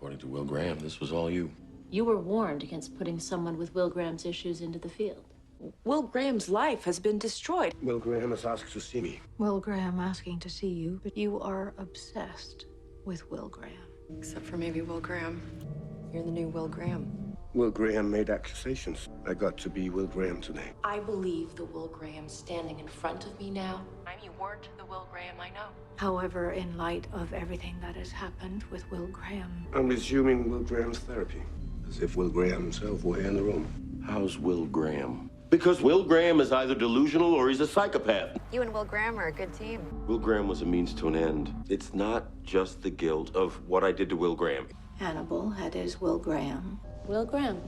According to Will Graham, this was all you. You were warned against putting someone with Will Graham's issues into the field. Will Graham's life has been destroyed. Will Graham has asked to see me. Will Graham asking to see you, but you are obsessed with Will Graham. Except for maybe Will Graham. You're the new Will Graham. Will Graham made accusations. I got to be Will Graham today. I believe the Will Graham standing in front of me now. You weren't the Will Graham I know. However, in light of everything that has happened with Will Graham, I'm resuming Will Graham's therapy, as if Will Graham himself were here in the room. How's Will Graham? Because Will Graham is either delusional or he's a psychopath. You and Will Graham are a good team. Will Graham was a means to an end. It's not just the guilt of what I did to Will Graham. Hannibal had his Will Graham. Will Graham.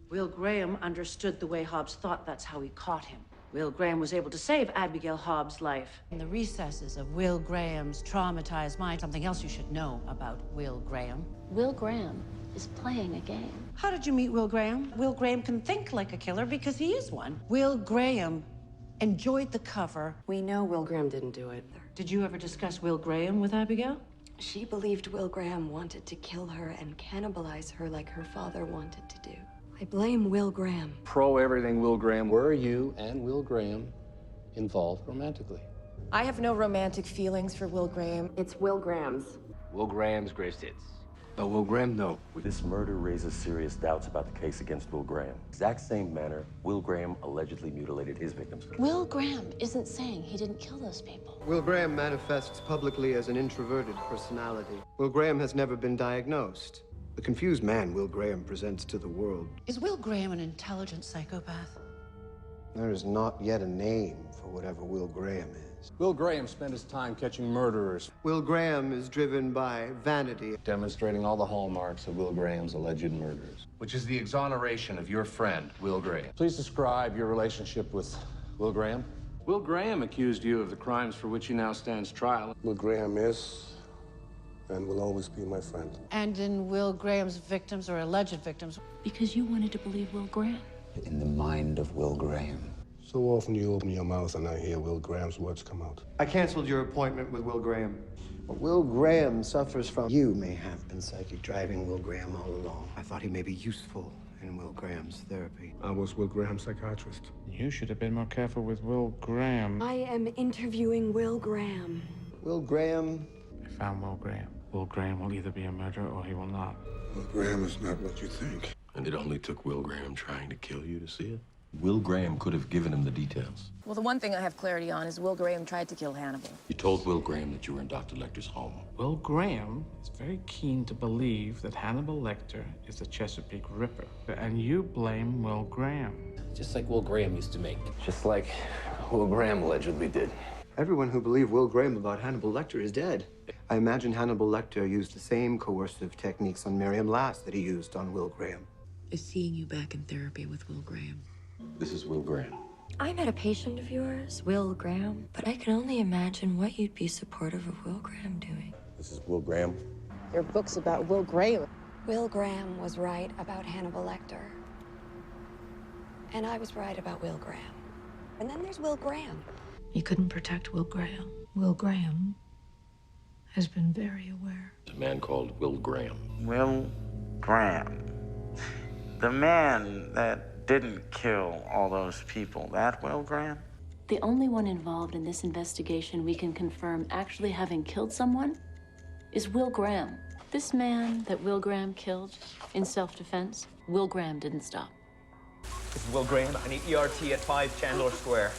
Will Graham understood the way Hobbs thought. That's how he caught him. Will Graham was able to save Abigail Hobbs' life. In the recesses of Will Graham's traumatized mind, something else you should know about Will Graham. Will Graham is playing a game. How did you meet Will Graham? Will Graham can think like a killer because he is one. Will Graham enjoyed the cover. We know Will Graham didn't do it. Did you ever discuss Will Graham with Abigail? She believed Will Graham wanted to kill her and cannibalize her like her father wanted to do. I blame Will Graham. Pro everything Will Graham. Were you and Will Graham involved romantically? I have no romantic feelings for Will Graham. It's Will Graham's. Will Graham's greatest hits. But Will Graham, no. This murder raises serious doubts about the case against Will Graham. Exact same manner Will Graham allegedly mutilated his victims. Will Graham isn't saying he didn't kill those people. Will Graham manifests publicly as an introverted personality. Will Graham has never been diagnosed. The confused man Will Graham presents to the world. Is Will Graham an intelligent psychopath? There is not yet a name for whatever Will Graham is. Will Graham spent his time catching murderers, Will Graham is driven by vanity. demonstrating all the hallmarks of Will Graham's alleged murders, which is the exoneration of your friend, Will Graham. Please describe your relationship with Will Graham. Will Graham accused you of the crimes for which he now stands trial. Will Graham is and will always be my friend. And in Will Graham's victims or alleged victims? Because you wanted to believe Will Graham. In the mind of Will Graham. So often you open your mouth and I hear Will Graham's words come out. I canceled your appointment with Will Graham. What Will Graham suffers from, you may have been psychic driving Will Graham all along. I thought he may be useful in Will Graham's therapy. I was Will Graham's psychiatrist. You should have been more careful with Will Graham. I am interviewing Will Graham. Will Graham? I found Will Graham. Will Graham will either be a murderer or he will not. Will Graham is not what you think. And it only took Will Graham trying to kill you to see it? Will Graham could have given him the details. Well, the one thing I have clarity on is Will Graham tried to kill Hannibal. You told Will Graham that you were in Dr. Lecter's home. Will Graham is very keen to believe that Hannibal Lecter is the Chesapeake Ripper. And you blame Will Graham. Just like Will Graham used to make. Just like Will Graham allegedly did. Everyone who believed Will Graham about Hannibal Lecter is dead. I imagine Hannibal Lecter used the same coercive techniques on Miriam Last that he used on Will Graham. Is seeing you back in therapy with Will Graham. This is Will Graham. I met a patient of yours, Will Graham, but I can only imagine what you'd be supportive of Will Graham doing. This is Will Graham. Your book's about Will Graham. Will Graham was right about Hannibal Lecter. And I was right about Will Graham. And then there's Will Graham. you couldn't protect Will Graham. Will Graham has been very aware. A man called Will Graham. Will Graham. The man that didn't kill all those people, that Will Graham? The only one involved in this investigation we can confirm actually having killed someone is Will Graham. This man that Will Graham killed in self-defense, Will Graham didn't stop. This is Will Graham. I need ERT at 5 Chandler Square.